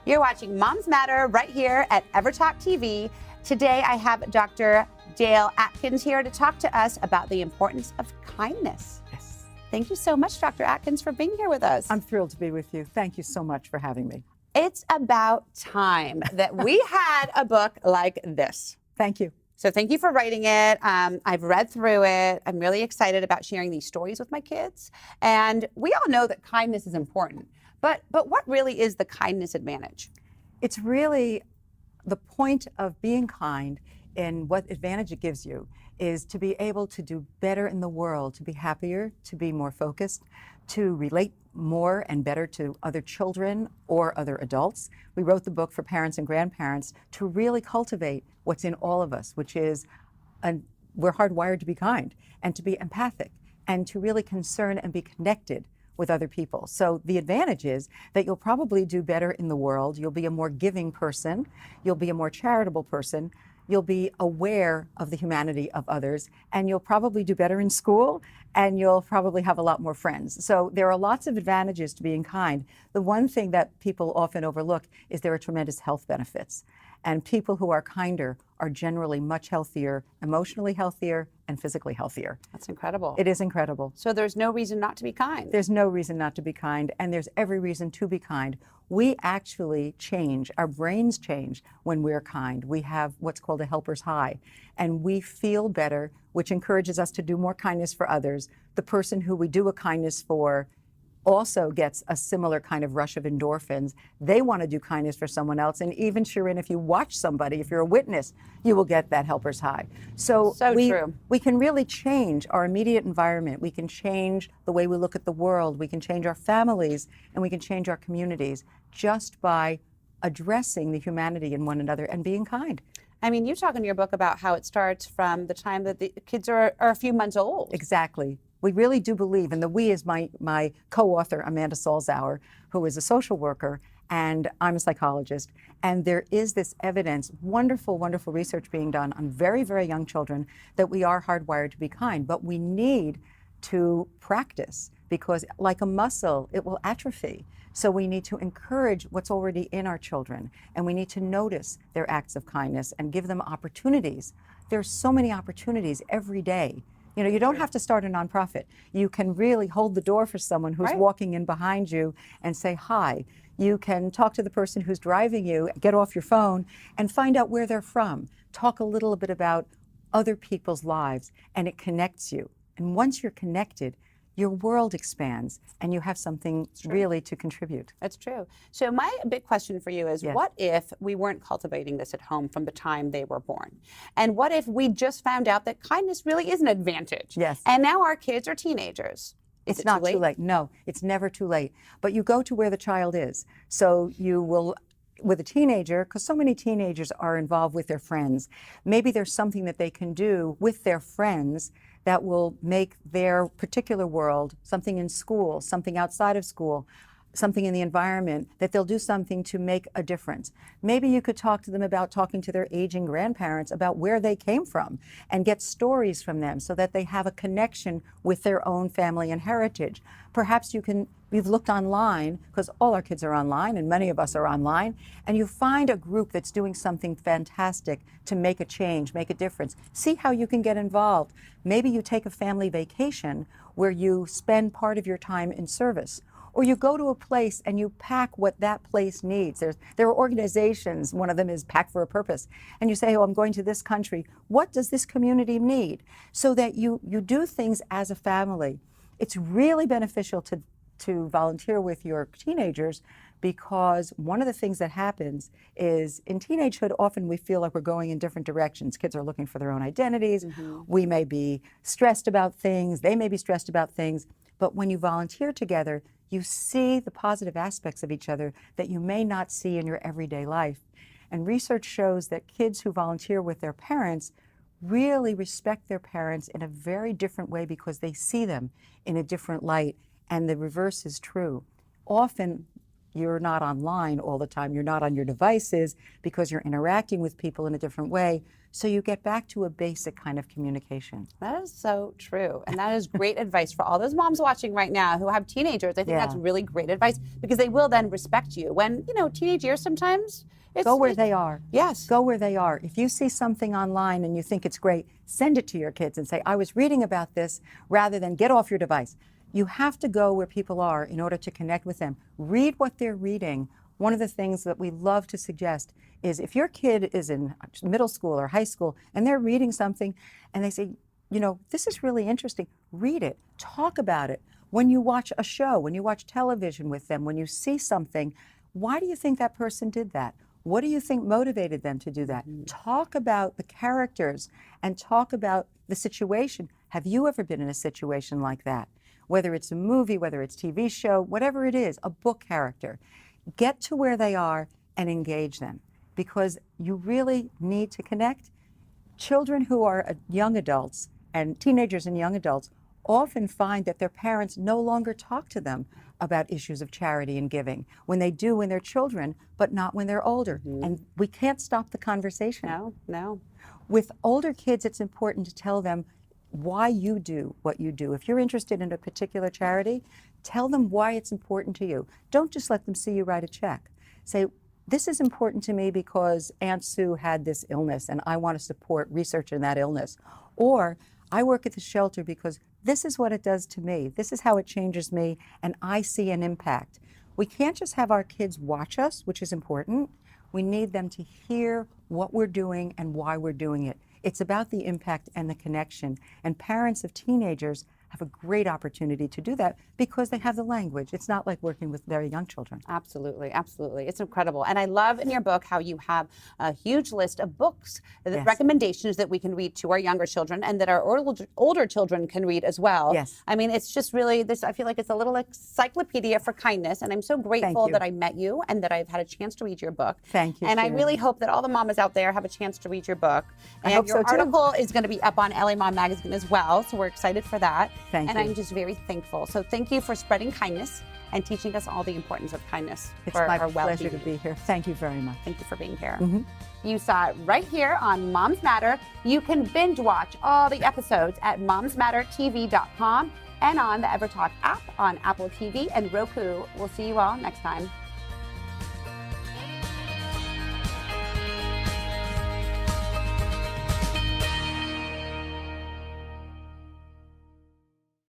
You're watching Moms Matter right here at EverTalk TV. Today I have Dr. Dale Atkins here to talk to us about the importance of kindness. Yes. Thank you so much, Dr. Atkins, for being here with us. I'm thrilled to be with you. Thank you so much for having me. It's about time that we had a book like this. Thank you. So thank you for writing it. I've read through it. I'm really excited about sharing these stories with my kids. And we all know that kindness is important. But what really is the kindness advantage? It's really the point of being kind, and what advantage it gives you is to be able to do better in the world, to be happier, to be more focused, to relate more and better to other children or other adults. We wrote the book for parents and grandparents to really cultivate what's in all of us, which is we're hardwired to be kind and to be empathic and to really concern and be connected with other people. So the advantage is that you'll probably do better in the world. You'll be a more giving person. You'll be a more charitable person. You'll be aware of the humanity of others, and you'll probably do better in school, and you'll probably have a lot more friends. So there are lots of advantages to being kind. The one thing that people often overlook is there are tremendous health benefits. And people who are kinder are generally much healthier, emotionally healthier, and physically healthier. That's incredible. It is incredible. So there's no reason not to be kind. There's no reason not to be kind, and there's every reason to be kind. We actually change, our brains change when we're kind. We have what's called a helper's high, and we feel better, which encourages us to do more kindness for others. The person who we do a kindness for also gets a similar kind of rush of endorphins. They want to do kindness for someone else. And even, Shireen, if you watch somebody, if you're a witness, you will get that helper's high. So true. We can really change our immediate environment. We can change the way we look at the world. We can change our families, and we can change our communities just by addressing the humanity in one another and being kind. I mean, you talk in your book about how it starts from the time that the kids are a few months old. Exactly. We really do believe, and the we is my co-author, Amanda Salzauer, who is a social worker, and I'm a psychologist. And there is this evidence, wonderful, wonderful research being done on very, very young children that we are hardwired to be kind. But we need to practice, because like a muscle, it will atrophy. So we need to encourage what's already in our children, and we need to notice their acts of kindness and give them opportunities. There's so many opportunities every day. You know, you don't have to start a nonprofit. You can really hold the door for someone who's walking in behind you and say hi. You can talk to the person who's driving you, get off your phone, and find out where they're from. Talk a little bit about other people's lives, and it connects you. And once you're connected, your world expands, and you have something really to contribute. That's true. So my big question for you is, what if we weren't cultivating this at home from the time they were born? And what if we just found out that kindness really is an advantage? Yes. And now our kids are teenagers. It's not too late. No, it's never too late. But you go to where the child is. So you will, with a teenager, because so many teenagers are involved with their friends, maybe there's something that they can do with their friends that will make their particular world, something in school, something outside of school, something in the environment, that they'll do something to make a difference. Maybe you could talk to them about talking to their aging grandparents about where they came from and get stories from them so that they have a connection with their own family and heritage. Perhaps you've looked online, because all our kids are online and many of us are online, and you find a group that's doing something fantastic to make a change, make a difference. See how you can get involved. Maybe you take a family vacation where you spend part of your time in service. Or you go to a place and you pack what that place needs. There are organizations, one of them is Pack for a Purpose, and you say, oh, I'm going to this country. What does this community need? So that you do things as a family. It's really beneficial to volunteer with your teenagers, because one of the things that happens is in teenagehood, often we feel like we're going in different directions. Kids are looking for their own identities. We may be stressed about things. They may be stressed about things. But when you volunteer together, you see the positive aspects of each other that you may not see in your everyday life. And research shows that kids who volunteer with their parents really respect their parents in a very different way, because they see them in a different light. And the reverse is true. Often you're not online all the time. You're not on your devices because you're interacting with people in a different way. so you get back to a basic kind of communication. That is so true. And that is great advice for all those moms watching right now who have teenagers. I think that's really great advice because they will then respect you. When, teenage years sometimes, Go where they are. Yes. Go where they are. If you see something online and you think it's great, send it to your kids and say, I was reading about this, rather than get off your device. You have to go where people are in order to connect with them. Read what they're reading. One of the things that we love to suggest is if your kid is in middle school or high school and they're reading something and they say, this is really interesting, read it, talk about it. When you watch a show, when you watch television with them, when you see something, why do you think that person did that? What do you think motivated them to do that? Talk about the characters and talk about the situation. Have you ever been in a situation like that? Whether it's a movie, whether it's a TV show, whatever it is, a book character. Get to where they are and engage them because you really need to connect. Children who are young adults and teenagers and young adults often find that their parents no longer talk to them about issues of charity and giving. When they do when they're children, but not when they're older. And we can't stop the conversation. No. With older kids, it's important to tell them why you do what you do. If you're interested in a particular charity, tell them why it's important to you. Don't just let them see you write a check. Say, this is important to me because Aunt Sue had this illness and I want to support research in that illness. Or I work at the shelter because this is what it does to me. This is how it changes me, and I see an impact. We can't just have our kids watch us, which is important. We need them to hear what we're doing and why we're doing it. It's about the impact and the connection. And parents of teenagers have a great opportunity to do that because they have the language. It's not like working with very young children. Absolutely. It's incredible. And I love in your book how you have a huge list of books, recommendations that we can read to our younger children and that our older children can read as well. Yes. I mean, it's just really this, I feel like it's a little encyclopedia for kindness. And I'm so grateful that I met you and that I've had a chance to read your book. Thank you. And I really hope that all the mamas out there have a chance to read your book. And I hope your so too. article is going to be up on LA Mom Magazine as well. So we're excited for that. Thank you. And I'm just very thankful. So thank you for spreading kindness and teaching us all the importance of kindness It's for my our well-being. pleasure to be here. Thank you very much. Thank you for being here. You saw it right here on Moms Matter. You can binge watch all the episodes at momsmattertv.com and on the EverTalk app on Apple TV and Roku. We'll see you all next time.